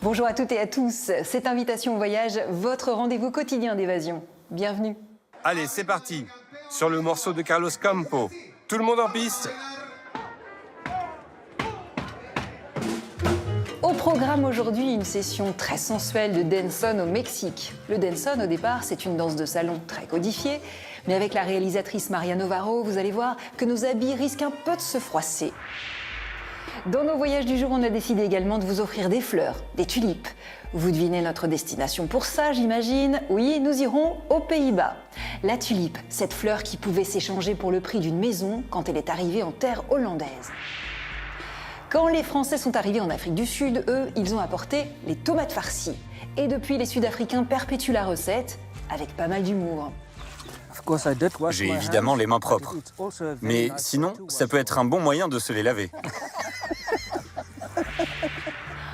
Bonjour à toutes et à tous, c'est Invitation au voyage, votre rendez-vous quotidien d'évasion. Bienvenue. Allez, c'est parti. Sur le morceau de Carlos Campo. Tout le monde en piste. Au programme aujourd'hui, une session très sensuelle de dancehall au Mexique. Le dancehall, au départ, c'est une danse de salon très codifiée, mais avec la réalisatrice Maria Navarro, vous allez voir que nos habits risquent un peu de se froisser. Dans nos voyages du jour, on a décidé également de vous offrir des fleurs, des tulipes. Vous devinez notre destination pour ça, j'imagine? Oui, nous irons aux Pays-Bas. La tulipe, cette fleur qui pouvait s'échanger pour le prix d'une maison quand elle est arrivée en terre hollandaise. Quand les Français sont arrivés en Afrique du Sud, eux, ils ont apporté les tomates farcies. Et depuis, les Sud-Africains perpétuent la recette avec pas mal d'humour. J'ai évidemment les mains propres. Mais sinon, ça peut être un bon moyen de se les laver.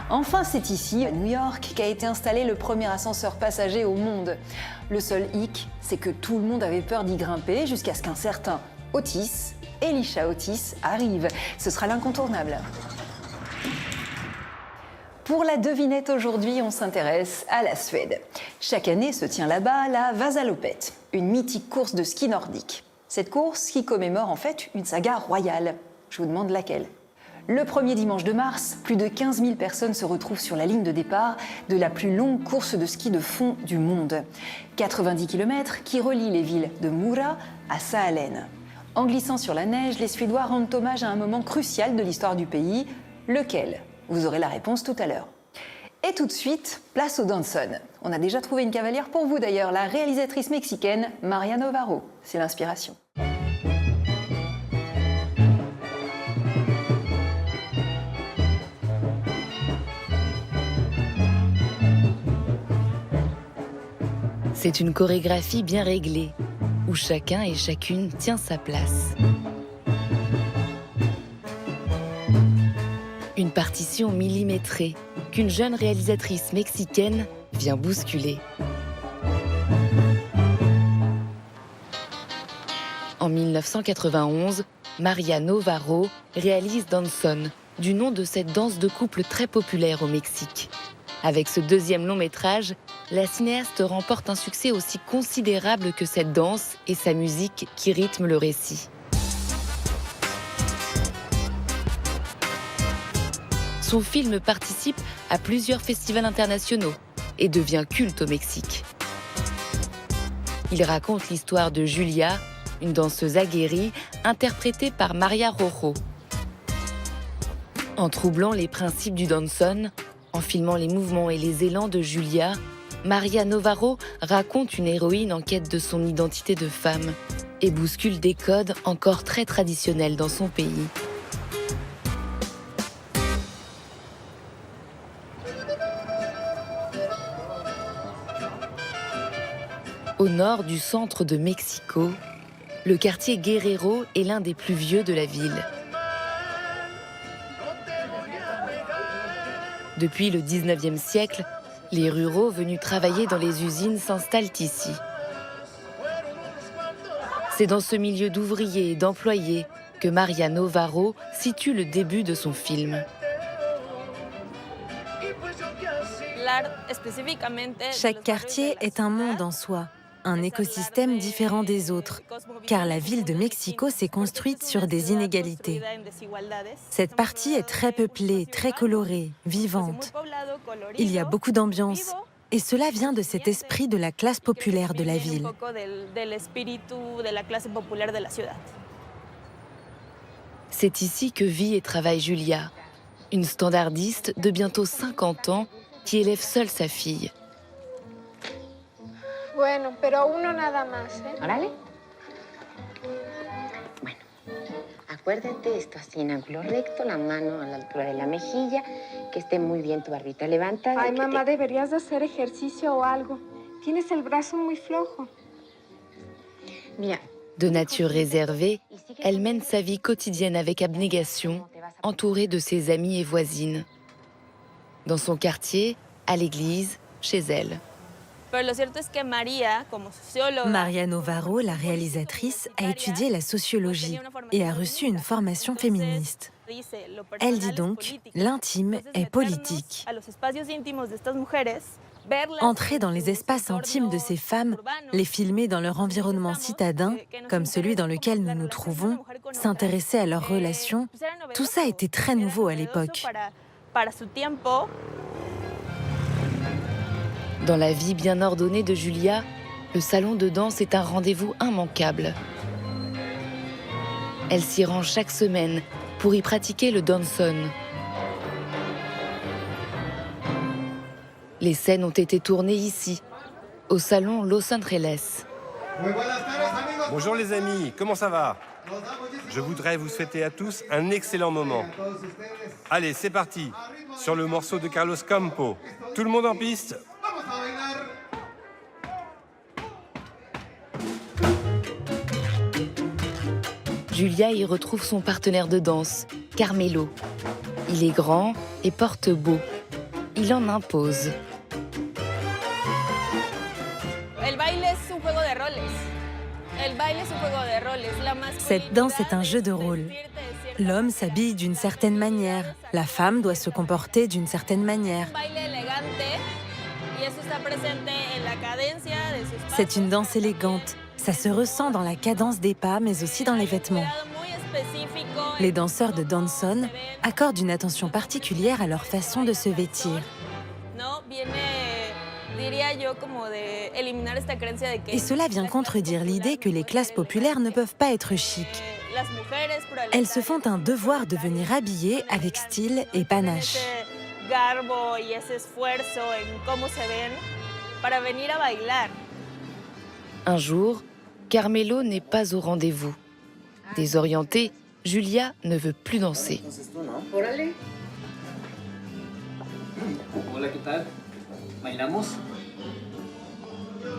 Enfin, c'est ici, à New York, qu'a été installé le premier ascenseur passager au monde. Le seul hic, c'est que tout le monde avait peur d'y grimper jusqu'à ce qu'un certain Otis, Elisha Otis, arrive. Ce sera l'incontournable. Pour la devinette aujourd'hui, on s'intéresse à la Suède. Chaque année se tient là-bas la Vasaloppet, une mythique course de ski nordique. Cette course qui commémore en fait une saga royale. Je vous demande laquelle. Le premier dimanche de mars, plus de 15 000 personnes se retrouvent sur la ligne de départ de la plus longue course de ski de fond du monde. 90 km qui relie les villes de Mora à Sälen. En glissant sur la neige, les Suédois rendent hommage à un moment crucial de l'histoire du pays. Lequel? Vous aurez la réponse tout à l'heure. Et tout de suite, place au dancehall. On a déjà trouvé une cavalière pour vous d'ailleurs, la réalisatrice mexicaine Maria Navarro. C'est l'inspiration. C'est une chorégraphie bien réglée, où chacun et chacune tient sa place. Une partition millimétrée qu'une jeune réalisatrice mexicaine vient bousculer. En 1991, Maria Navarro réalise Danzón, du nom de cette danse de couple très populaire au Mexique. Avec ce deuxième long métrage, la cinéaste remporte un succès aussi considérable que cette danse et sa musique qui rythment le récit. Son film participe à plusieurs festivals internationaux et devient culte au Mexique. Il raconte l'histoire de Julia, une danseuse aguerrie interprétée par Maria Rojo. En troublant les principes du dancehall, en filmant les mouvements et les élans de Julia, Maria Navarro raconte une héroïne en quête de son identité de femme et bouscule des codes encore très traditionnels dans son pays. Au nord du centre de Mexico, le quartier Guerrero est l'un des plus vieux de la ville. Depuis le 19e siècle, les ruraux venus travailler dans les usines s'installent ici. C'est dans ce milieu d'ouvriers et d'employés que Maria Navarro situe le début de son film. Chaque quartier est un monde en soi, un écosystème différent des autres, car la ville de Mexico s'est construite sur des inégalités. Cette partie est très peuplée, très colorée, vivante. Il y a beaucoup d'ambiance, et cela vient de cet esprit de la classe populaire de la ville. C'est ici que vit et travaille Julia, une standardiste de bientôt 50 ans qui élève seule sa fille. Bueno, pero uno nada más, ¿eh? Órale. Bueno, acuérdate esto así en ángulo recto, la mano a la altura de la mejilla, que esté muy bien tu barbita levantada. Ay, mamá, deberías de hacer ejercicio o algo. Tienes el brazo muy flojo. Mira. De nature réservée, elle mène sa vie quotidienne avec abnégation, entourée de ses amies et voisines. Dans son quartier, à l'église, chez elle. Maria Novaro, la réalisatrice, a étudié la sociologie et a reçu une formation féministe. Elle dit donc « l'intime est politique ». Entrer dans les espaces intimes de ces femmes, les filmer dans leur environnement citadin, comme celui dans lequel nous nous trouvons, s'intéresser à leurs relations, tout ça était très nouveau à l'époque. Dans la vie bien ordonnée de Julia, le salon de danse est un rendez-vous immanquable. Elle s'y rend chaque semaine pour y pratiquer le danson. Les scènes ont été tournées ici, au salon Los Angeles. Bonjour les amis, comment ça va? Je voudrais vous souhaiter à tous un excellent moment. Allez, c'est parti, sur le morceau de Carlos Campo. Tout le monde en piste? Julia y retrouve son partenaire de danse, Carmelo. Il est grand et porte beau. Il en impose. Cette danse est un jeu de rôle. L'homme s'habille d'une certaine manière, la femme doit se comporter d'une certaine manière. C'est une danse élégante. Ça se ressent dans la cadence des pas, mais aussi dans les vêtements. Les danseurs de danson accordent une attention particulière à leur façon de se vêtir. Et cela vient contredire l'idée que les classes populaires ne peuvent pas être chics. Elles se font un devoir de venir habillées avec style et panache. Un jour, Carmelo n'est pas au rendez-vous. Désorientée, Julia ne veut plus danser.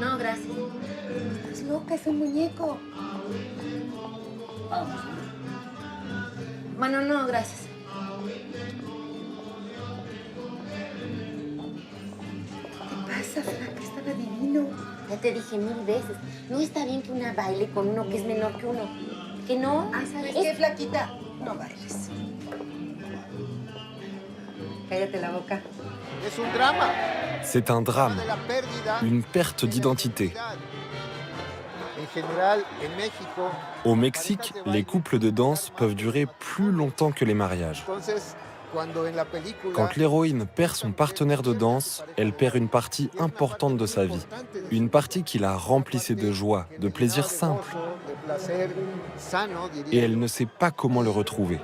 No, gracias. Estás loca, es un muñeco. Bueno, no, gracias. ¿Qué pasa, Frank? Es tan adivino. Ya te dije 1000 veces. No está bien que una baile con uno que es menor que uno. ¿Que no? Ah, ¿sabes qué, flaquita? No bailes. Cállate la boca. C'est un drame, une perte d'identité. Au Mexique, les couples de danse peuvent durer plus longtemps que les mariages. Quand l'héroïne perd son partenaire de danse, elle perd une partie importante de sa vie. Une partie qui la remplissait de joie, de plaisir simple. Et elle ne sait pas comment le retrouver.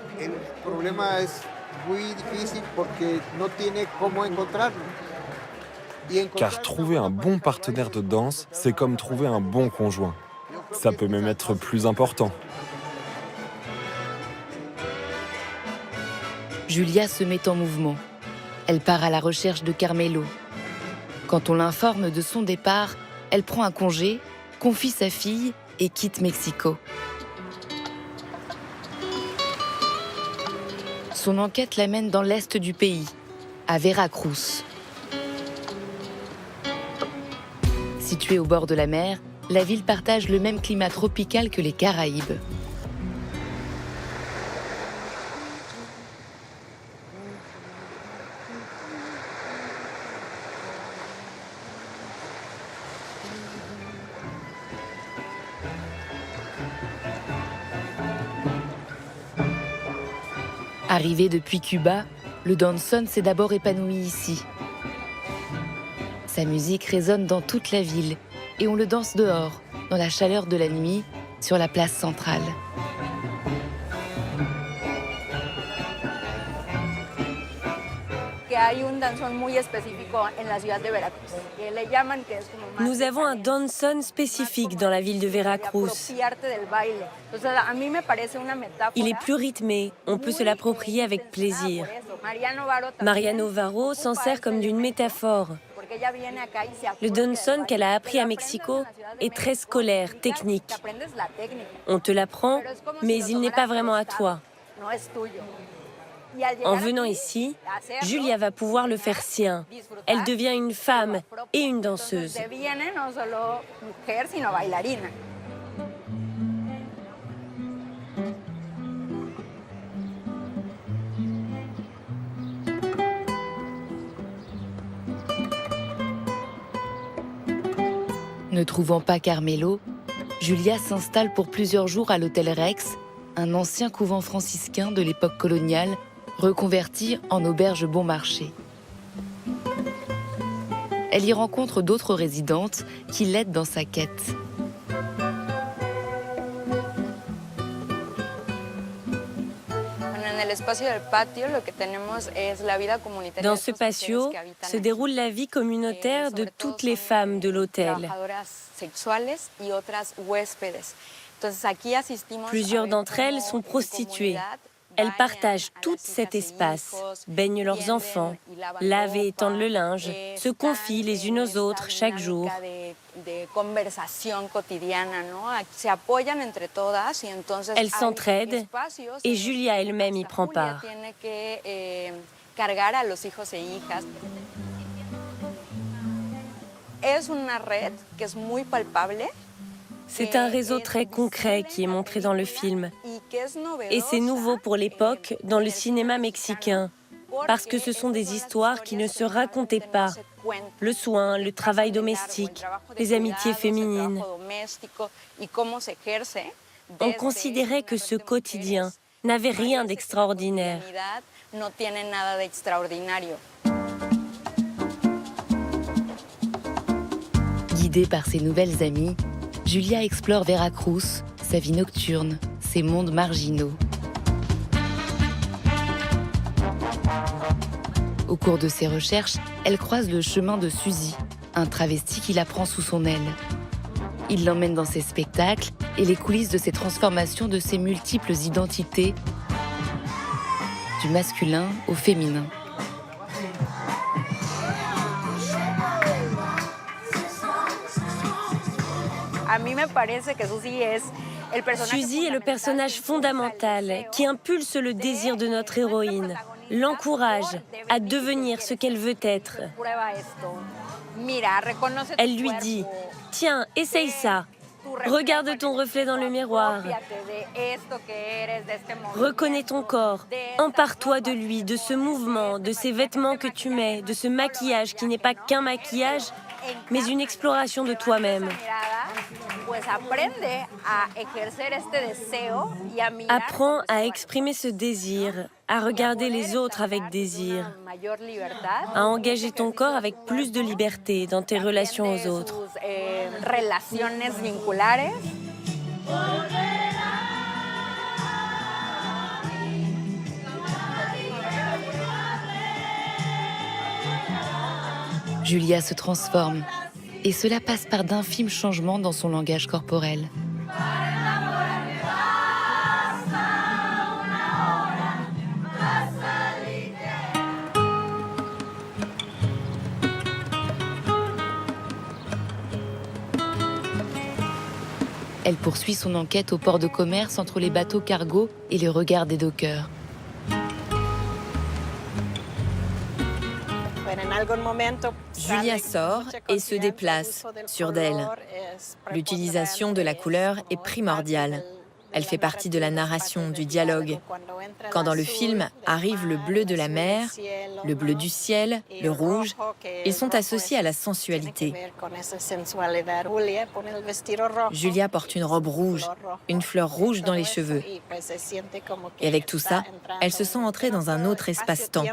Car trouver un bon partenaire de danse, c'est comme trouver un bon conjoint. Ça peut même être plus important. Julia se met en mouvement. Elle part à la recherche de Carmelo. Quand on l'informe de son départ, elle prend un congé, confie sa fille et quitte Mexico. Son enquête l'amène dans l'est du pays, à Veracruz. Située au bord de la mer, la ville partage le même climat tropical que les Caraïbes. Arrivé depuis Cuba, le danson s'est d'abord épanoui ici. Sa musique résonne dans toute la ville et on le danse dehors, dans la chaleur de la nuit, sur la place centrale. Nous avons un danson spécifique dans la ville de Veracruz. Il est plus rythmé, on peut se l'approprier avec plaisir. Maria Novaro s'en sert comme d'une métaphore. Le danson qu'elle a appris à Mexico est très scolaire, technique. On te l'apprend, mais il n'est pas vraiment à toi. En venant ici, Julia va pouvoir le faire sien. Elle devient une femme et une danseuse. Ne trouvant pas Carmelo, Julia s'installe pour plusieurs jours à l'hôtel Rex, un ancien couvent franciscain de l'époque coloniale, reconverti en auberge bon marché. Elle y rencontre d'autres résidentes qui l'aident dans sa quête. Dans ce patio se déroule la vie communautaire de toutes les femmes de l'hôtel. Plusieurs d'entre elles sont prostituées. Elles partagent tout cet espace, baignent leurs enfants, lavent et étendent le linge, se confient les unes aux autres chaque jour. Elles s'entraident et Julia elle-même y prend part. C'est un réseau très concret qui est montré dans le film. Et c'est nouveau pour l'époque dans le cinéma mexicain, parce que ce sont des histoires qui ne se racontaient pas. Le soin, le travail domestique, les amitiés féminines. On considérait que ce quotidien n'avait rien d'extraordinaire. Guidée par ses nouvelles amies, Julia explore Veracruz, sa vie nocturne, ses mondes marginaux. Au cours de ses recherches, elle croise le chemin de Suzy, un travesti qui la prend sous son aile. Il l'emmène dans ses spectacles et les coulisses de ses transformations de ses multiples identités, du masculin au féminin. Suzy est le personnage fondamental qui impulse le désir de notre héroïne, l'encourage à devenir ce qu'elle veut être. Elle lui dit « Tiens, essaye ça. Regarde ton reflet dans le miroir. Reconnais ton corps. Empare-toi de lui, de ce mouvement, de ces vêtements que tu mets, de ce maquillage qui n'est pas qu'un maquillage, mais une exploration de toi-même. Apprends à exprimer ce désir, à regarder les autres avec désir, à engager ton corps avec plus de liberté dans tes relations aux autres. Julia se transforme, et cela passe par d'infimes changements dans son langage corporel. Elle poursuit son enquête au port de commerce entre les bateaux cargo et les regards des dockers. Julia sort et se déplace, sûre d'elle. L'utilisation de la couleur est primordiale. Elle fait partie de la narration, du dialogue. Quand dans le film arrive le bleu de la mer, le bleu du ciel, le rouge, ils sont associés à la sensualité. Julia porte une robe rouge, une fleur rouge dans les cheveux. Et avec tout ça, elle se sent entrer dans un autre espace-temps,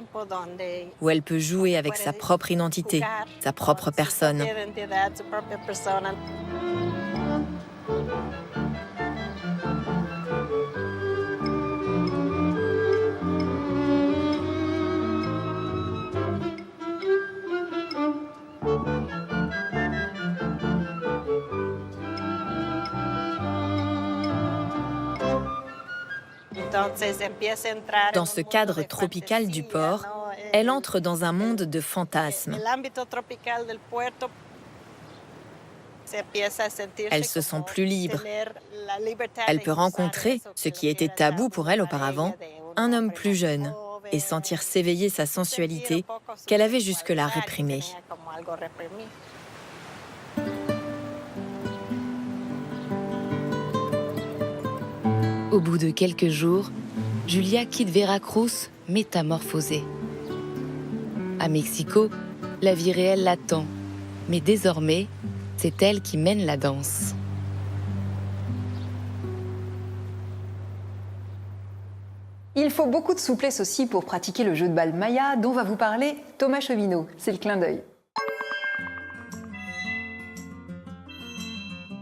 où elle peut jouer avec sa propre identité, sa propre personne. Dans ce cadre tropical du port, elle entre dans un monde de fantasmes. Elle se sent plus libre. Elle peut rencontrer, ce qui était tabou pour elle auparavant, un homme plus jeune, et sentir s'éveiller sa sensualité qu'elle avait jusque-là réprimée. Au bout de quelques jours, Julia quitte Veracruz métamorphosée. À Mexico, la vie réelle l'attend, mais désormais, c'est elle qui mène la danse. Il faut beaucoup de souplesse aussi pour pratiquer le jeu de balle Maya dont va vous parler Thomas Cheminot. C'est le clin d'œil.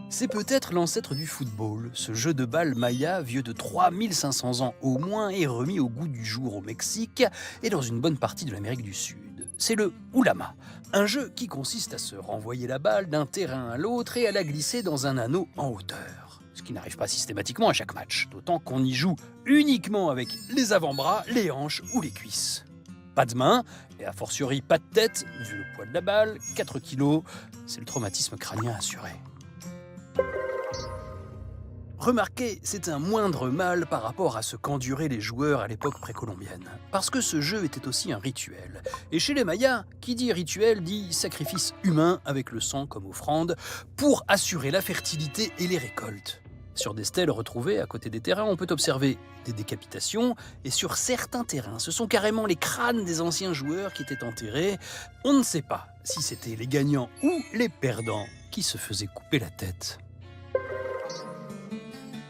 C'est peut-être l'ancêtre du football. Ce jeu de balle Maya, vieux de 3500 ans au moins, est remis au goût du jour au Mexique et dans une bonne partie de l'Amérique du Sud. C'est le ulama, un jeu qui consiste à se renvoyer la balle d'un terrain à l'autre et à la glisser dans un anneau en hauteur. Ce qui n'arrive pas systématiquement à chaque match, d'autant qu'on y joue uniquement avec les avant-bras, les hanches ou les cuisses. Pas de main, et a fortiori pas de tête, vu le poids de la balle, 4 kilos, c'est le traumatisme crânien assuré. Remarquez, c'est un moindre mal par rapport à ce qu'enduraient les joueurs à l'époque précolombienne. Parce que ce jeu était aussi un rituel. Et chez les Mayas, qui dit rituel dit sacrifice humain avec le sang comme offrande pour assurer la fertilité et les récoltes. Sur des stèles retrouvées à côté des terrains, on peut observer des décapitations et sur certains terrains, ce sont carrément les crânes des anciens joueurs qui étaient enterrés. On ne sait pas si c'était les gagnants ou les perdants qui se faisaient couper la tête.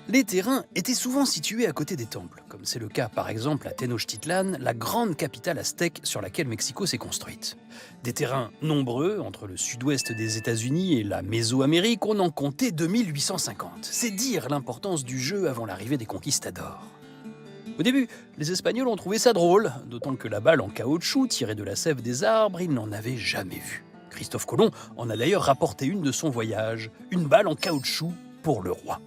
Les terrains étaient souvent situés à côté des temples, comme c'est le cas par exemple à Tenochtitlan, la grande capitale aztèque sur laquelle Mexico s'est construite. Des terrains nombreux entre le sud-ouest des États-Unis et la Mésoamérique, on en comptait 2850. C'est dire l'importance du jeu avant l'arrivée des conquistadors. Au début, les Espagnols ont trouvé ça drôle, d'autant que la balle en caoutchouc tirée de la sève des arbres, ils n'en avaient jamais vu. Christophe Colomb en a d'ailleurs rapporté une de son voyage, une balle en caoutchouc pour le roi.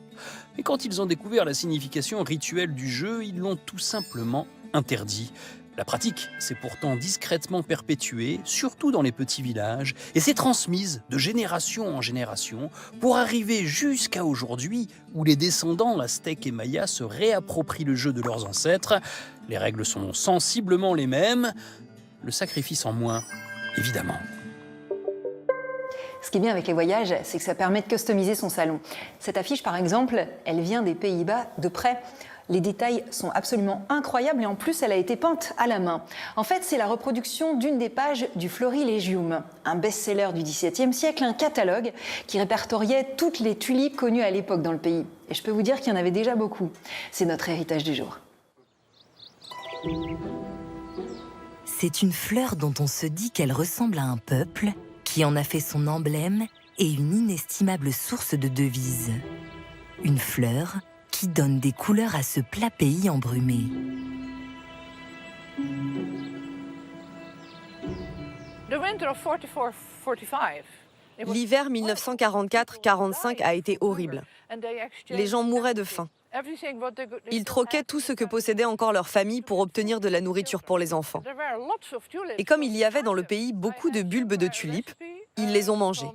Et quand ils ont découvert la signification rituelle du jeu, ils l'ont tout simplement interdit. La pratique s'est pourtant discrètement perpétuée, surtout dans les petits villages, et s'est transmise de génération en génération pour arriver jusqu'à aujourd'hui où les descendants aztèques et mayas se réapproprient le jeu de leurs ancêtres. Les règles sont sensiblement les mêmes, le sacrifice en moins, évidemment. Ce qui est bien avec les voyages, c'est que ça permet de customiser son salon. Cette affiche, par exemple, elle vient des Pays-Bas de près. Les détails sont absolument incroyables et en plus, elle a été peinte à la main. En fait, c'est la reproduction d'une des pages du Florilegium, un best-seller du XVIIe siècle, un catalogue qui répertoriait toutes les tulipes connues à l'époque dans le pays. Et je peux vous dire qu'il y en avait déjà beaucoup. C'est notre héritage du jour. C'est une fleur dont on se dit qu'elle ressemble à un peuple qui en a fait son emblème et une inestimable source de devises. Une fleur qui donne des couleurs à ce plat pays embrumé. L'hiver 1944-45 a été horrible. Les gens mouraient de faim. Ils troquaient tout ce que possédait encore leur famille pour obtenir de la nourriture pour les enfants. Et comme il y avait dans le pays beaucoup de bulbes de tulipes, ils les ont mangés.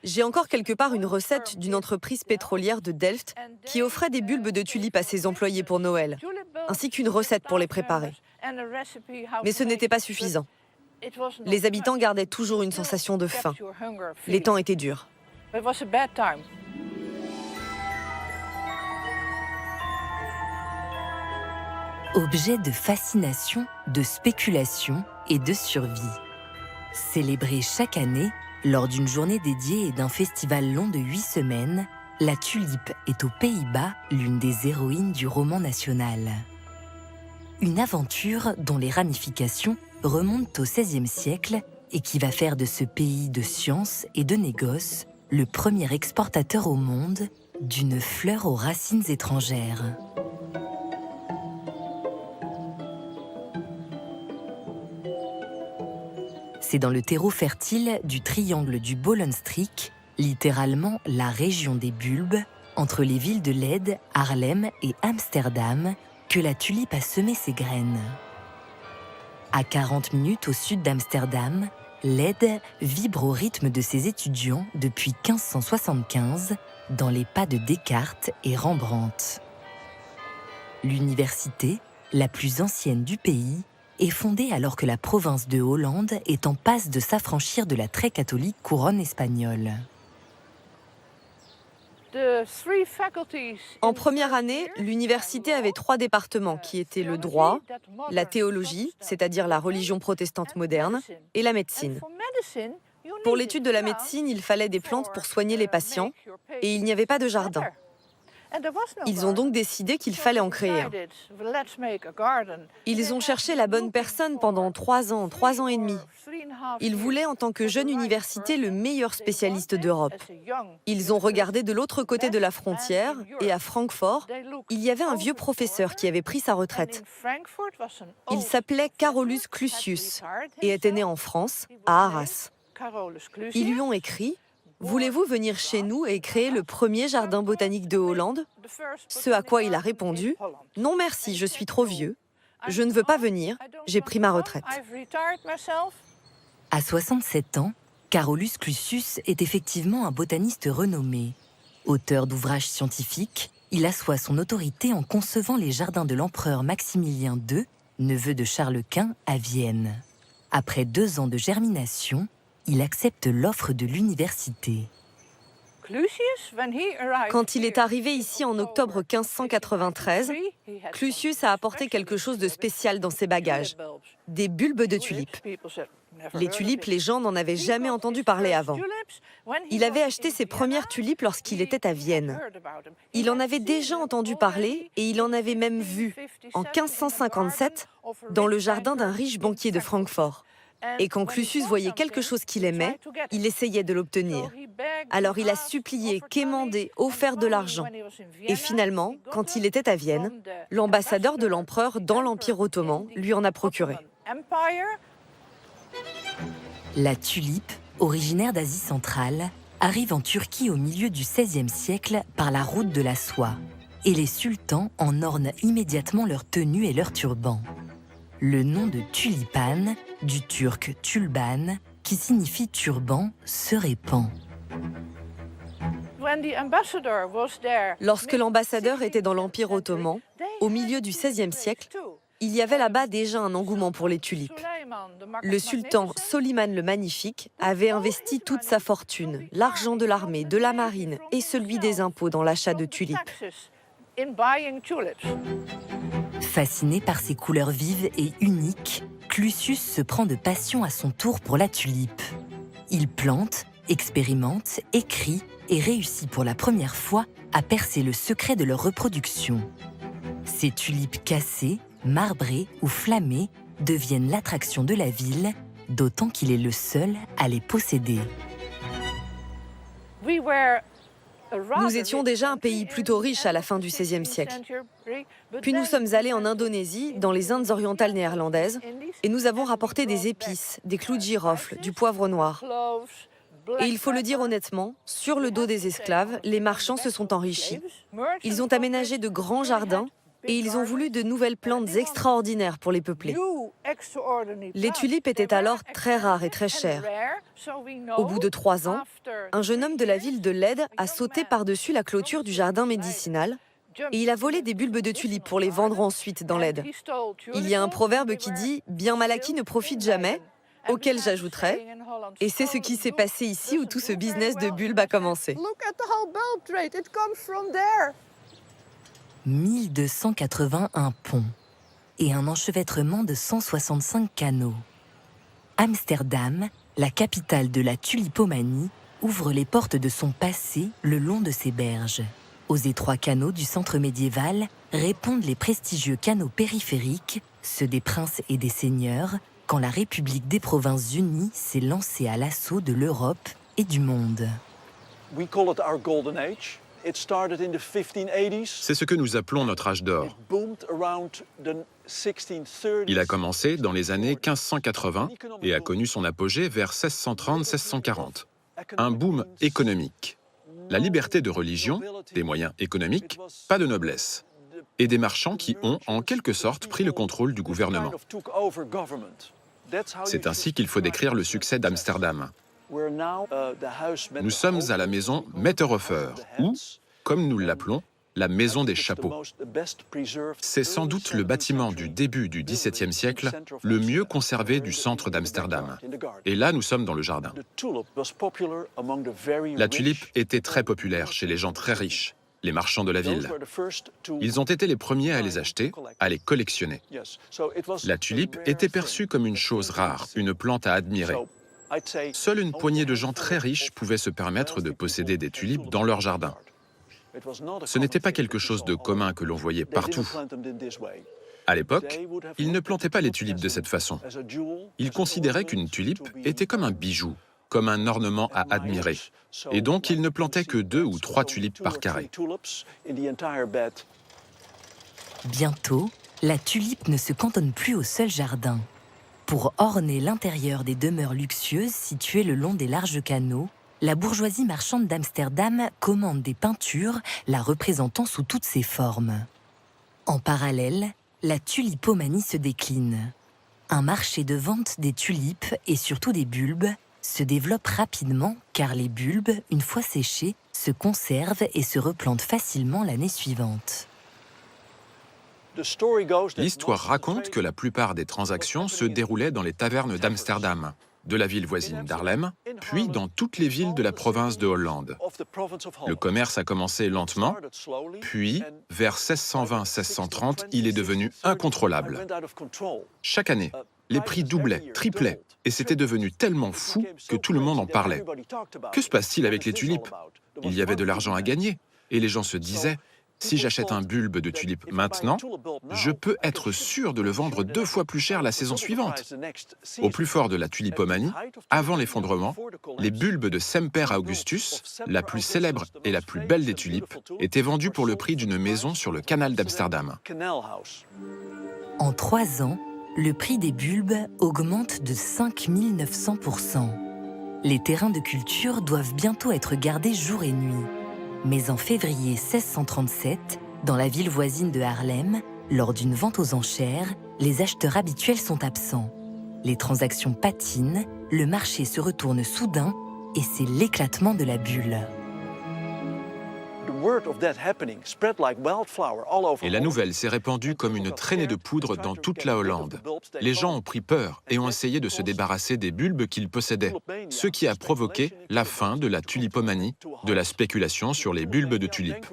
J'ai encore quelque part une recette d'une entreprise pétrolière de Delft qui offrait des bulbes de tulipes à ses employés pour Noël, ainsi qu'une recette pour les préparer. Mais ce n'était pas suffisant. Les habitants gardaient toujours une sensation de faim. Les temps étaient durs. Objet de fascination, de spéculation et de survie. Célébrée chaque année, lors d'une journée dédiée et d'un festival long de 8 semaines, la tulipe est aux Pays-Bas l'une des héroïnes du roman national. Une aventure dont les ramifications remontent au XVIe siècle et qui va faire de ce pays de science et de négoce le premier exportateur au monde d'une fleur aux racines étrangères. C'est dans le terreau fertile du triangle du Bollenstreek, littéralement la région des bulbes, entre les villes de Leyde, Haarlem et Amsterdam, que la tulipe a semé ses graines. À 40 minutes au sud d'Amsterdam, Leyde vibre au rythme de ses étudiants depuis 1575, dans les pas de Descartes et Rembrandt. L'université, la plus ancienne du pays, est fondée alors que la province de Hollande est en passe de s'affranchir de la très catholique couronne espagnole. En première année, l'université avait 3 départements qui étaient le droit, la théologie, c'est-à-dire la religion protestante moderne, et la médecine. Pour l'étude de la médecine, il fallait des plantes pour soigner les patients, et il n'y avait pas de jardin. Ils ont donc décidé qu'il fallait en créer un. Ils ont cherché la bonne personne pendant 3 ans et demi. Ils voulaient en tant que jeune université le meilleur spécialiste d'Europe. Ils ont regardé de l'autre côté de la frontière et à Francfort, il y avait un vieux professeur qui avait pris sa retraite. Il s'appelait Carolus Clusius et était né en France, à Arras. Ils lui ont écrit « Voulez-vous venir chez nous et créer le premier jardin botanique de Hollande ?» Ce à quoi il a répondu « Non merci, je suis trop vieux. Je ne veux pas venir, j'ai pris ma retraite. » À 67 ans, Carolus Clusius est effectivement un botaniste renommé. Auteur d'ouvrages scientifiques, il assoit son autorité en concevant les jardins de l'empereur Maximilien II, neveu de Charles Quint, à Vienne. Après 2 ans de germination, il accepte l'offre de l'université. Quand il est arrivé ici en octobre 1593, Clusius a apporté quelque chose de spécial dans ses bagages, des bulbes de tulipes. Les tulipes, les gens n'en avaient jamais entendu parler avant. Il avait acheté ses premières tulipes lorsqu'il était à Vienne. Il en avait déjà entendu parler et il en avait même vu, en 1557, dans le jardin d'un riche banquier de Francfort. Et quand Clusius voyait quelque chose qu'il aimait, il essayait de l'obtenir. Alors il a supplié, quémandé, offert de l'argent. Et finalement, quand il était à Vienne, l'ambassadeur de l'empereur dans l'Empire ottoman lui en a procuré. La tulipe, originaire d'Asie centrale, arrive en Turquie au milieu du XVIe siècle par la route de la soie. Et les sultans en ornent immédiatement leurs tenues et leurs turbans. Le nom de tulipan, du turc tulban, qui signifie turban, se répand. Lorsque l'ambassadeur était dans l'Empire ottoman, au milieu du XVIe siècle, il y avait là-bas déjà un engouement pour les tulipes. Le sultan Soliman le Magnifique avait investi toute sa fortune, l'argent de l'armée, de la marine et celui des impôts dans l'achat de tulipes. Fasciné par ses couleurs vives et uniques, Clusius se prend de passion à son tour pour la tulipe. Il plante, expérimente, écrit et réussit pour la première fois à percer le secret de leur reproduction. Ces tulipes cassées, marbrées ou flammées deviennent l'attraction de la ville, d'autant qu'il est le seul à les posséder. Nous étions déjà un pays plutôt riche à la fin du XVIe siècle. Puis nous sommes allés en Indonésie, dans les Indes orientales néerlandaises, et nous avons rapporté des épices, des clous de girofle, du poivre noir. Et il faut le dire honnêtement, sur le dos des esclaves, les marchands se sont enrichis. Ils ont aménagé de grands jardins et ils ont voulu de nouvelles plantes extraordinaires pour les peupler. Les tulipes étaient alors très rares et très chères. Au bout de 3 ans, un jeune homme de la ville de Leyde a sauté par-dessus la clôture du jardin médicinal et il a volé des bulbes de tulipes pour les vendre ensuite dans Leyde. Il y a un proverbe qui dit « Bien mal acquis ne profite jamais », auquel j'ajouterais « Et c'est ce qui s'est passé ici où tout ce business de bulbes a commencé ». 1281 ponts et un enchevêtrement de 165 canaux. Amsterdam, la capitale de la tulipomanie, ouvre les portes de son passé le long de ses berges. Aux étroits canaux du centre médiéval répondent les prestigieux canaux périphériques, ceux des princes et des seigneurs, quand la République des Provinces-Unies s'est lancée à l'assaut de l'Europe et du monde. C'est ce que nous appelons notre âge d'or. Il a commencé dans les années 1580 et a connu son apogée vers 1630-1640. Un boom économique. La liberté de religion, des moyens économiques, pas de noblesse. Et des marchands qui ont, en quelque sorte, pris le contrôle du gouvernement. C'est ainsi qu'il faut décrire le succès d'Amsterdam. Nous sommes à la maison Metterhofer, ou, comme nous l'appelons, la Maison des Chapeaux. C'est sans doute le bâtiment du début du XVIIe siècle le mieux conservé du centre d'Amsterdam. Et là, nous sommes dans le jardin. La tulipe était très populaire chez les gens très riches, les marchands de la ville. Ils ont été les premiers à les acheter, à les collectionner. La tulipe était perçue comme une chose rare, une plante à admirer. Seule une poignée de gens très riches pouvaient se permettre de posséder des tulipes dans leur jardin. Ce n'était pas quelque chose de commun que l'on voyait partout. À l'époque, ils ne plantaient pas les tulipes de cette façon. Ils considéraient qu'une tulipe était comme un bijou, comme un ornement à admirer. Et donc, ils ne plantaient que 2 ou 3 tulipes par carré. Bientôt, la tulipe ne se cantonne plus au seul jardin. Pour orner l'intérieur des demeures luxueuses situées le long des larges canaux, la bourgeoisie marchande d'Amsterdam commande des peintures la représentant sous toutes ses formes. En parallèle, la tulipomanie se décline. Un marché de vente des tulipes et surtout des bulbes se développe rapidement car les bulbes, une fois séchés, se conservent et se replantent facilement l'année suivante. L'histoire raconte que la plupart des transactions se déroulaient dans les tavernes d'Amsterdam, de la ville voisine d'Haarlem, puis dans toutes les villes de la province de Hollande. Le commerce a commencé lentement, puis, vers 1620-1630, il est devenu incontrôlable. Chaque année, les prix doublaient, triplaient, et c'était devenu tellement fou que tout le monde en parlait. Que se passe-t-il avec les tulipes? Il y avait de l'argent à gagner, et les gens se disaient « Si j'achète un bulbe de tulipe maintenant, je peux être sûr de le vendre 2 fois plus cher la saison suivante. » Au plus fort de la tulipomanie, avant l'effondrement, les bulbes de Semper Augustus, la plus célèbre et la plus belle des tulipes, étaient vendus pour le prix d'une maison sur le canal d'Amsterdam. En 3 ans, le prix des bulbes augmente de 5900%. Les terrains de culture doivent bientôt être gardés jour et nuit. Mais en février 1637, dans la ville voisine de Haarlem, lors d'une vente aux enchères, les acheteurs habituels sont absents. Les transactions patinent, le marché se retourne soudain et c'est l'éclatement de la bulle. Et la nouvelle s'est répandue comme une traînée de poudre dans toute la Hollande. Les gens ont pris peur et ont essayé de se débarrasser des bulbes qu'ils possédaient, ce qui a provoqué la fin de la tulipomanie, de la spéculation sur les bulbes de tulipes.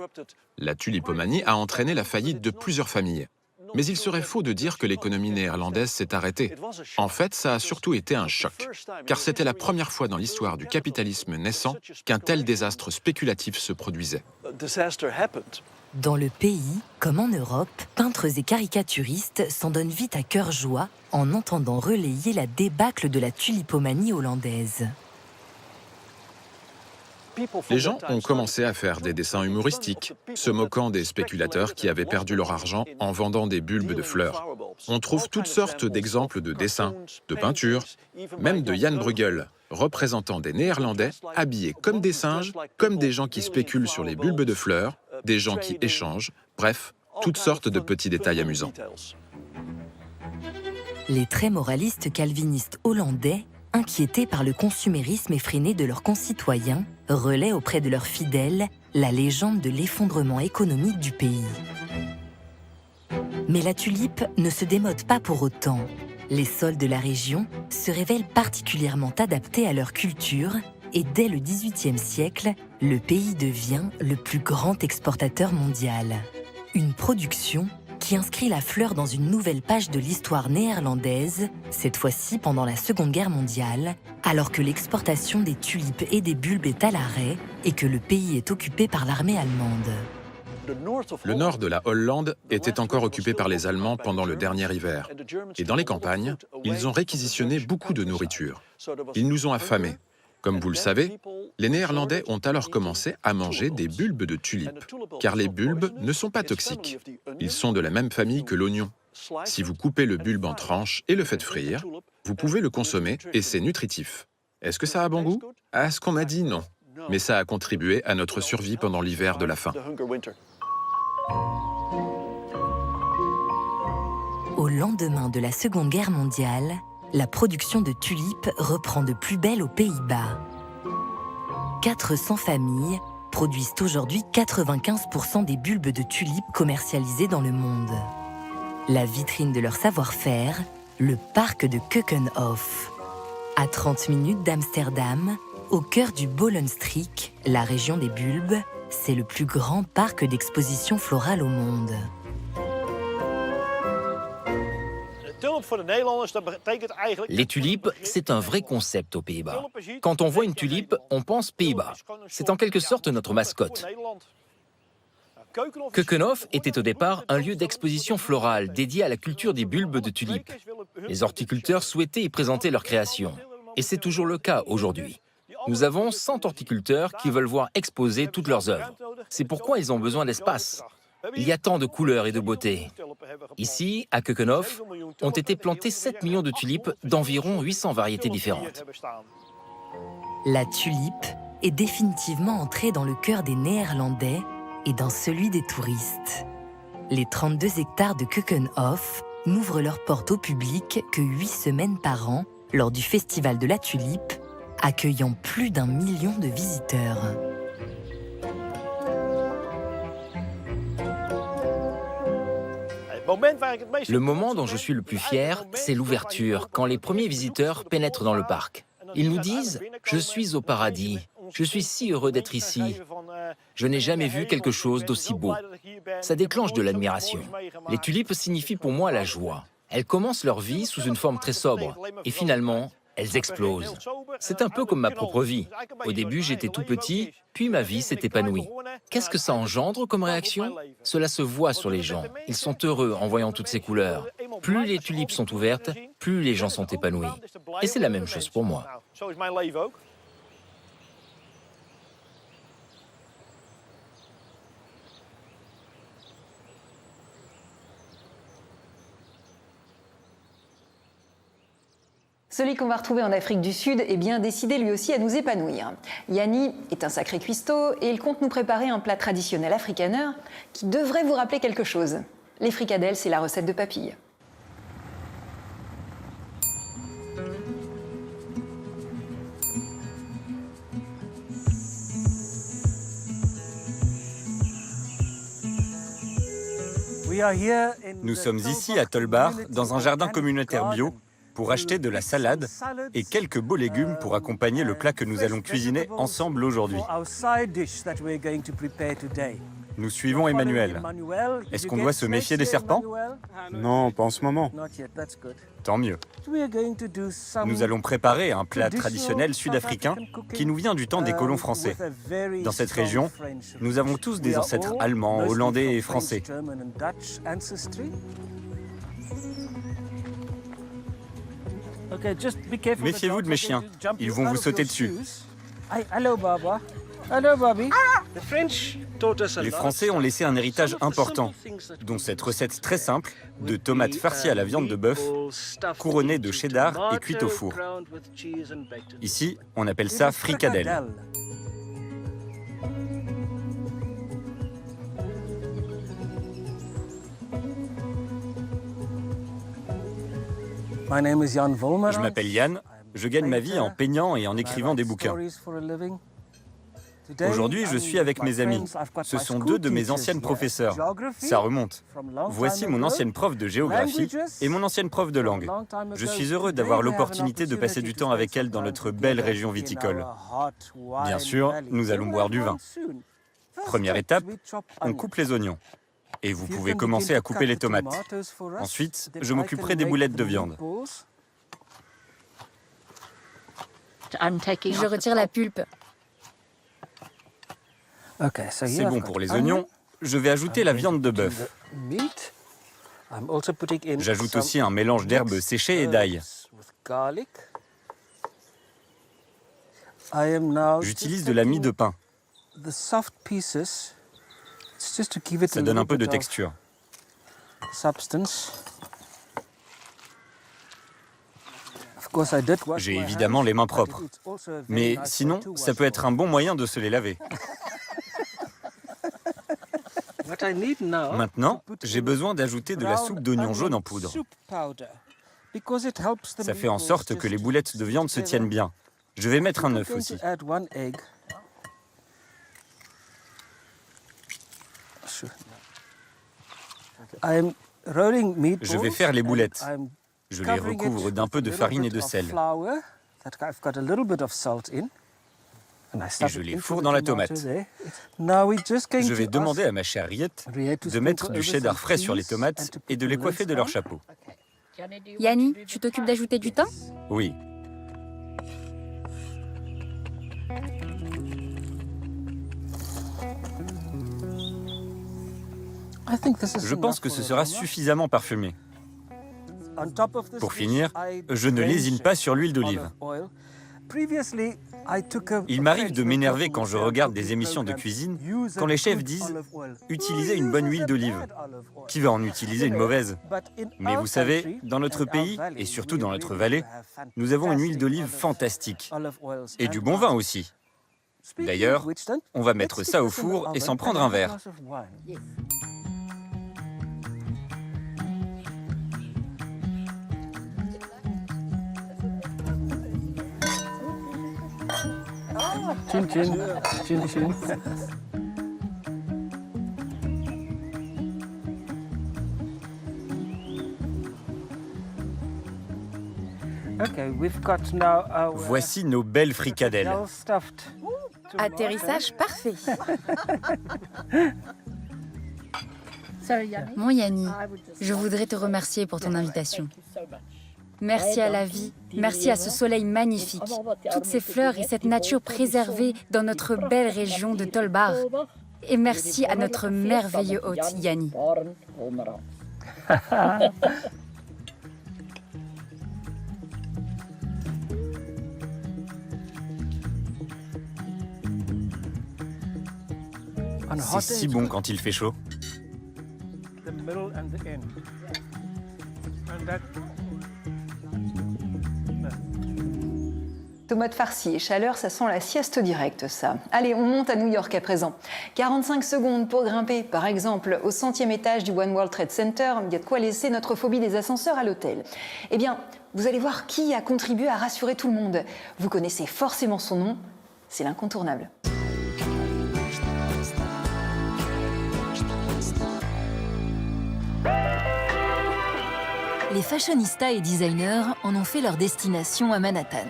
La tulipomanie a entraîné la faillite de plusieurs familles. Mais il serait faux de dire que l'économie néerlandaise s'est arrêtée. En fait, ça a surtout été un choc, car c'était la première fois dans l'histoire du capitalisme naissant qu'un tel désastre spéculatif se produisait. Dans le pays, comme en Europe, peintres et caricaturistes s'en donnent vite à cœur joie en entendant relayer la débâcle de la tulipomanie hollandaise. Les gens ont commencé à faire des dessins humoristiques, se moquant des spéculateurs qui avaient perdu leur argent en vendant des bulbes de fleurs. On trouve toutes sortes d'exemples de dessins, de peintures, même de Jan Bruegel, représentant des Néerlandais habillés comme des singes, comme des gens qui spéculent sur les bulbes de fleurs, des gens qui échangent, bref, toutes sortes de petits détails amusants. Les très moralistes calvinistes hollandais, inquiétés par le consumérisme effréné de leurs concitoyens, relaient auprès de leurs fidèles la légende de l'effondrement économique du pays. Mais la tulipe ne se démode pas pour autant. Les sols de la région se révèlent particulièrement adaptés à leur culture et dès le XVIIIe siècle, le pays devient le plus grand exportateur mondial. Une production qui inscrit la fleur dans une nouvelle page de l'histoire néerlandaise, cette fois-ci pendant la Seconde Guerre mondiale, alors que l'exportation des tulipes et des bulbes est à l'arrêt et que le pays est occupé par l'armée allemande. Le nord de la Hollande était encore occupé par les Allemands pendant le dernier hiver. Et dans les campagnes, ils ont réquisitionné beaucoup de nourriture. Ils nous ont affamés. Comme vous le savez, les Néerlandais ont alors commencé à manger des bulbes de tulipes, car les bulbes ne sont pas toxiques. Ils sont de la même famille que l'oignon. Si vous coupez le bulbe en tranches et le faites frire, vous pouvez le consommer et c'est nutritif. Est-ce que ça a bon goût? À ce qu'on m'a dit, non. Mais ça a contribué à notre survie pendant l'hiver de la faim. Au lendemain de la Seconde Guerre mondiale, la production de tulipes reprend de plus belle aux Pays-Bas. 400 familles produisent aujourd'hui 95% des bulbes de tulipes commercialisés dans le monde. La vitrine de leur savoir-faire, le parc de Keukenhof. À 30 minutes d'Amsterdam, au cœur du Bollenstreek, la région des bulbes, c'est le plus grand parc d'exposition florale au monde. Les tulipes, c'est un vrai concept aux Pays-Bas. Quand on voit une tulipe, on pense Pays-Bas. C'est en quelque sorte notre mascotte. Keukenhof était au départ un lieu d'exposition florale dédié à la culture des bulbes de tulipes. Les horticulteurs souhaitaient y présenter leurs créations. Et c'est toujours le cas aujourd'hui. Nous avons 100 horticulteurs qui veulent voir exposer toutes leurs œuvres. C'est pourquoi ils ont besoin d'espace. Il y a tant de couleurs et de beauté. Ici, à Keukenhof, ont été plantées 7 millions de tulipes d'environ 800 variétés différentes. La tulipe est définitivement entrée dans le cœur des Néerlandais et dans celui des touristes. Les 32 hectares de Keukenhof n'ouvrent leurs portes au public que 8 semaines par an lors du Festival de la Tulipe, accueillant plus d'1 million de visiteurs. Le moment dont je suis le plus fier, c'est l'ouverture, quand les premiers visiteurs pénètrent dans le parc. Ils nous disent « Je suis au paradis, je suis si heureux d'être ici. Je n'ai jamais vu quelque chose d'aussi beau. » Ça déclenche de l'admiration. Les tulipes signifient pour moi la joie. Elles commencent leur vie sous une forme très sobre, et finalement, elles explosent. C'est un peu comme ma propre vie. Au début, j'étais tout petit, puis ma vie s'est épanouie. Qu'est-ce que ça engendre comme réaction? Cela se voit sur les gens. Ils sont heureux en voyant toutes ces couleurs. Plus les tulipes sont ouvertes, plus les gens sont épanouis. Et c'est la même chose pour moi. Celui qu'on va retrouver en Afrique du Sud est bien décidé lui aussi à nous épanouir. Yanni est un sacré cuistot et il compte nous préparer un plat traditionnel afrikaner qui devrait vous rappeler quelque chose. Les fricadelles, c'est la recette de Papille. Nous sommes ici à Tolbar, dans un jardin communautaire bio, pour acheter de la salade et quelques beaux légumes pour accompagner le plat que nous allons cuisiner ensemble aujourd'hui. Nous suivons Emmanuel. Est-ce qu'on doit se méfier des serpents? Non, pas en ce moment. Tant mieux. Nous allons préparer un plat traditionnel sud-africain qui nous vient du temps des colons français. Dans cette région, nous avons tous des ancêtres allemands, hollandais et français. Méfiez-vous de mes chiens, ils vont vous sauter dessus. Les Français ont laissé un héritage important, dont cette recette très simple de tomates farcies à la viande de bœuf, couronnées de cheddar et cuites au four. Ici, on appelle ça fricadelle. Je m'appelle Yann, je gagne ma vie en peignant et en écrivant des bouquins. Aujourd'hui, je suis avec mes amis. Ce sont deux de mes anciennes professeurs. Ça remonte. Voici mon ancienne prof de géographie et mon ancienne prof de langue. Je suis heureux d'avoir l'opportunité de passer du temps avec elles dans notre belle région viticole. Bien sûr, nous allons boire du vin. Première étape, on coupe les oignons. Et vous pouvez commencer à couper les tomates. Ensuite, je m'occuperai des boulettes de viande. Je retire la pulpe. C'est bon pour les oignons. Je vais ajouter la viande de bœuf. J'ajoute aussi un mélange d'herbes séchées et d'ail. J'utilise de la mie de pain. Ça donne un peu de texture. J'ai évidemment les mains propres. Mais sinon, ça peut être un bon moyen de se les laver. Maintenant, j'ai besoin d'ajouter de la soupe d'oignon jaune en poudre. Ça fait en sorte que les boulettes de viande se tiennent bien. Je vais mettre un œuf aussi. Je vais faire les boulettes. Je les recouvre d'un peu de farine et de sel. Et je les fourre dans la tomate. Je vais demander à ma chère Riette de mettre du cheddar frais sur les tomates et de les coiffer de leur chapeau. Yanni, tu t'occupes d'ajouter du thym? Oui. Je pense que ce sera suffisamment parfumé. Pour finir, je ne lésine pas sur l'huile d'olive. Il m'arrive de m'énerver quand je regarde des émissions de cuisine, quand les chefs disent « utilisez une bonne huile d'olive ». Qui va en utiliser une mauvaise? Mais vous savez, dans notre pays, et surtout dans notre vallée, nous avons une huile d'olive fantastique. Et du bon vin aussi. D'ailleurs, on va mettre ça au four et s'en prendre un verre. Chin chin, chin chin. Voici nos belles fricadelles. Atterrissage parfait. Mon Yanni, je voudrais te remercier pour ton invitation. Merci à la vie, merci à ce soleil magnifique, toutes ces fleurs et cette nature préservée dans notre belle région de Tolbar. Et merci à notre merveilleux hôte, Yanni. C'est si bon quand il fait chaud. Tomates farcies et chaleur, ça sent la sieste directe, ça. Allez, on monte à New York à présent. 45 secondes pour grimper, par exemple, au 100e étage du One World Trade Center. Il y a de quoi laisser notre phobie des ascenseurs à l'hôtel. Eh bien, vous allez voir qui a contribué à rassurer tout le monde. Vous connaissez forcément son nom, c'est l'incontournable. Les fashionistas et designers en ont fait leur destination à Manhattan.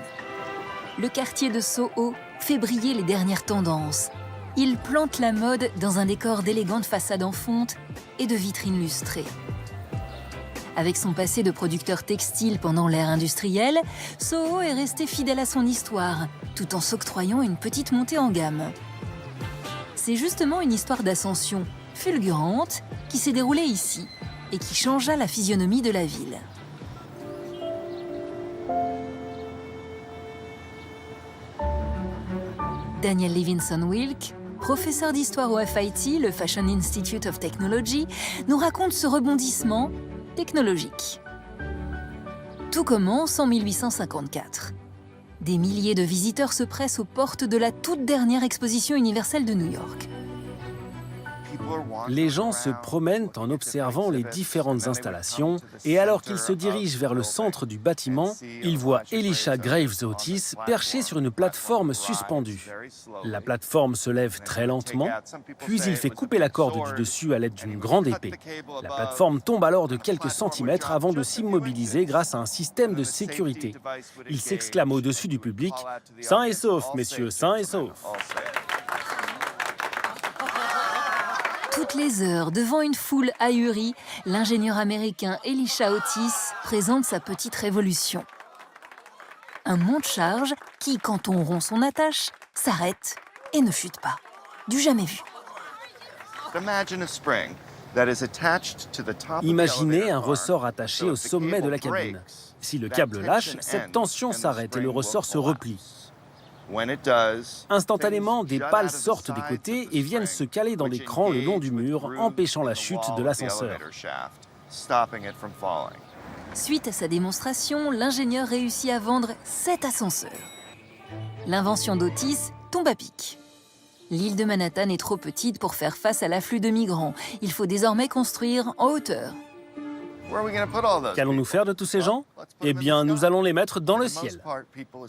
Le quartier de Soho fait briller les dernières tendances. Il plante la mode dans un décor d'élégantes façades en fonte et de vitrines lustrées. Avec son passé de producteur textile pendant l'ère industrielle, Soho est resté fidèle à son histoire, tout en s'octroyant une petite montée en gamme. C'est justement une histoire d'ascension fulgurante qui s'est déroulée ici et qui changea la physionomie de la ville. Daniel Levinson Wilk, professeur d'histoire au FIT, le Fashion Institute of Technology, nous raconte ce rebondissement technologique. Tout commence en 1854. Des milliers de visiteurs se pressent aux portes de la toute dernière exposition universelle de New York. Les gens se promènent en observant les différentes installations et alors qu'ils se dirigent vers le centre du bâtiment, ils voient Elisha Graves Otis perché sur une plateforme suspendue. La plateforme se lève très lentement, puis il fait couper la corde du dessus à l'aide d'une grande épée. La plateforme tombe alors de quelques centimètres avant de s'immobiliser grâce à un système de sécurité. Il s'exclame au-dessus du public « Sain et sauf, messieurs, sain et sauf !» Toutes les heures, devant une foule ahurie, l'ingénieur américain Elisha Otis présente sa petite révolution. Un monte-charge qui, quand on rompt son attache, s'arrête et ne chute pas. Du jamais vu. Imaginez un ressort attaché au sommet de la cabine. Si le câble lâche, cette tension s'arrête et le ressort se replie. Instantanément, des pales sortent des côtés et viennent se caler dans des crans le long du mur, empêchant la chute de l'ascenseur. Suite à sa démonstration, l'ingénieur réussit à vendre 7 ascenseurs. L'invention d'Otis tombe à pic. L'île de Manhattan est trop petite pour faire face à l'afflux de migrants. Il faut désormais construire en hauteur. Qu'allons-nous faire de tous ces gens? Eh bien, nous allons les mettre dans le ciel.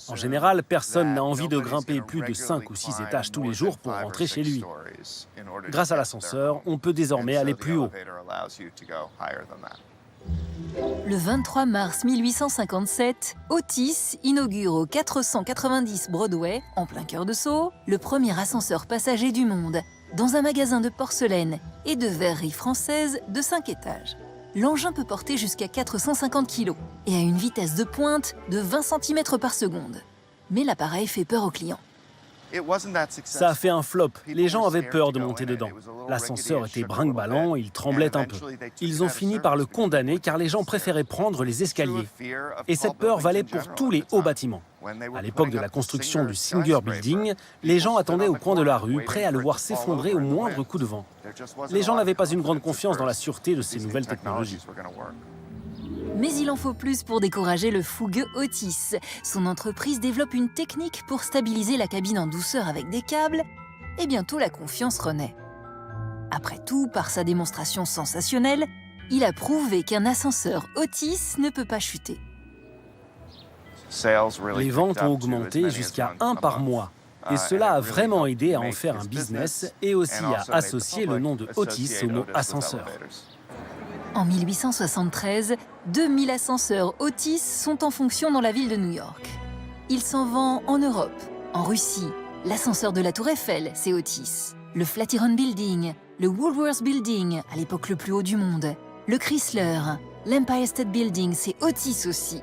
En général, personne n'a envie de grimper plus de 5 ou 6 étages tous les jours pour rentrer chez lui. Grâce à l'ascenseur, on peut désormais aller plus haut. Le 23 mars 1857, Otis inaugure au 490 Broadway, en plein cœur de Soho, le premier ascenseur passager du monde, dans un magasin de porcelaine et de verrerie française de 5 étages. L'engin peut porter jusqu'à 450 kg et a une vitesse de pointe de 20 cm par seconde. Mais l'appareil fait peur aux clients. Ça a fait un flop. Les gens avaient peur de monter dedans. L'ascenseur était brinque-ballant, il tremblait un peu. Ils ont fini par le condamner car les gens préféraient prendre les escaliers. Et cette peur valait pour tous les hauts bâtiments. À l'époque de la construction du Singer Building, les gens attendaient au coin de la rue, prêts à le voir s'effondrer au moindre coup de vent. Les gens n'avaient pas une grande confiance dans la sûreté de ces nouvelles technologies. Mais il en faut plus pour décourager le fougueux Otis. Son entreprise développe une technique pour stabiliser la cabine en douceur avec des câbles, et bientôt la confiance renaît. Après tout, par sa démonstration sensationnelle, il a prouvé qu'un ascenseur Otis ne peut pas chuter. Les ventes ont augmenté jusqu'à 1 par mois. Et cela a vraiment aidé à en faire un business et aussi à associer le nom de Otis au mot ascenseur. En 1873, 2000 ascenseurs Otis sont en fonction dans la ville de New York. Il s'en vend en Europe, en Russie. L'ascenseur de la Tour Eiffel, c'est Otis. Le Flatiron Building, le Woolworth Building, à l'époque le plus haut du monde. Le Chrysler, l'Empire State Building, c'est Otis aussi.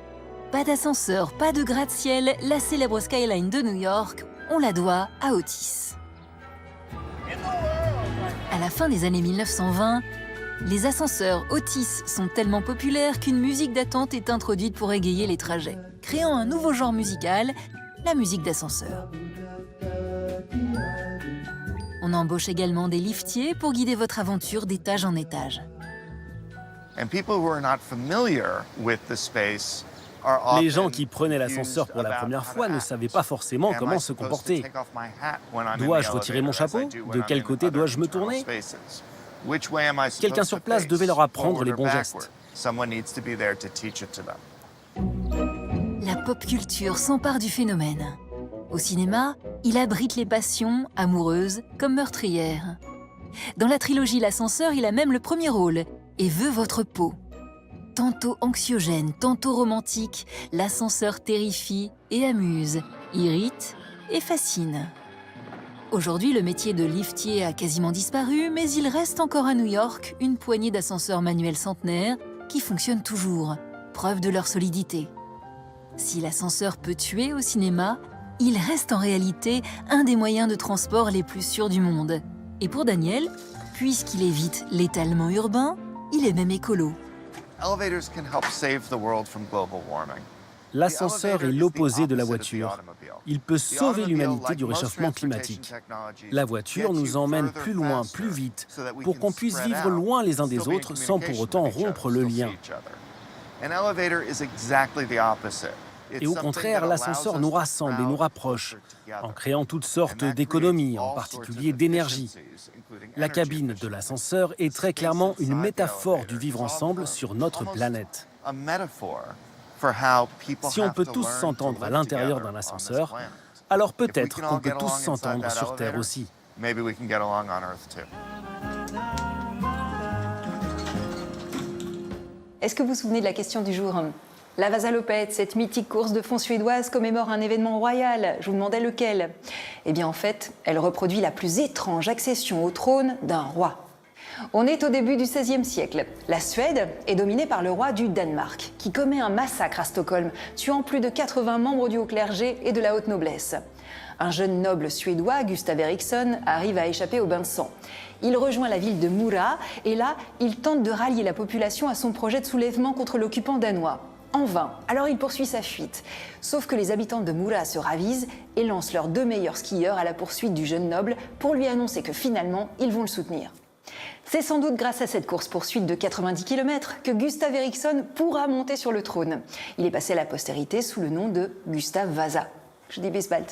Pas d'ascenseur, pas de gratte-ciel, la célèbre skyline de New York, on la doit à Otis. À la fin des années 1920, les ascenseurs Otis sont tellement populaires qu'une musique d'attente est introduite pour égayer les trajets, créant un nouveau genre musical, la musique d'ascenseur. On embauche également des liftiers pour guider votre aventure d'étage en étage. Les gens qui prenaient l'ascenseur pour la première fois ne savaient pas forcément comment se comporter. Dois-je retirer mon chapeau? De quel côté dois-je me tourner? Quelqu'un sur place devait leur apprendre les bons gestes. La pop culture s'empare du phénomène. Au cinéma, il abrite les passions, amoureuses comme meurtrières. Dans la trilogie L'Ascenseur, il a même le premier rôle et veut votre peau. Tantôt anxiogène, tantôt romantique, l'ascenseur terrifie et amuse, irrite et fascine. Aujourd'hui, le métier de liftier a quasiment disparu, mais il reste encore à New York une poignée d'ascenseurs manuels centenaires qui fonctionnent toujours, preuve de leur solidité. Si l'ascenseur peut tuer au cinéma, il reste en réalité un des moyens de transport les plus sûrs du monde. Et pour Daniel, puisqu'il évite l'étalement urbain, il est même écolo. L'ascenseur est l'opposé de la voiture. Il peut sauver l'humanité du réchauffement climatique. La voiture nous emmène plus loin, plus vite, pour qu'on puisse vivre loin les uns des autres sans pour autant rompre le lien. Et au contraire, l'ascenseur nous rassemble et nous rapproche, en créant toutes sortes d'économies, en particulier d'énergie. La cabine de l'ascenseur est très clairement une métaphore du vivre ensemble sur notre planète. Si on peut tous s'entendre à l'intérieur d'un ascenseur, alors peut-être qu'on peut tous s'entendre sur Terre aussi. Est-ce que vous vous souvenez de la question du jour? La Vasalopette, cette mythique course de fond suédoise, commémore un événement royal. Je vous demandais lequel. Eh bien, en fait, elle reproduit la plus étrange accession au trône d'un roi. On est au début du XVIe siècle. La Suède est dominée par le roi du Danemark, qui commet un massacre à Stockholm, tuant plus de 80 membres du haut clergé et de la haute noblesse. Un jeune noble suédois, Gustav Eriksson, arrive à échapper au bain de sang. Il rejoint la ville de Mora et là, il tente de rallier la population à son projet de soulèvement contre l'occupant danois. En vain, alors il poursuit sa fuite. Sauf que les habitants de Mora se ravisent et lancent leurs 2 meilleurs skieurs à la poursuite du jeune noble pour lui annoncer que finalement, ils vont le soutenir. C'est sans doute grâce à cette course-poursuite de 90 km que Gustav Eriksson pourra monter sur le trône. Il est passé à la postérité sous le nom de Gustav Vasa. Je dis bis bald.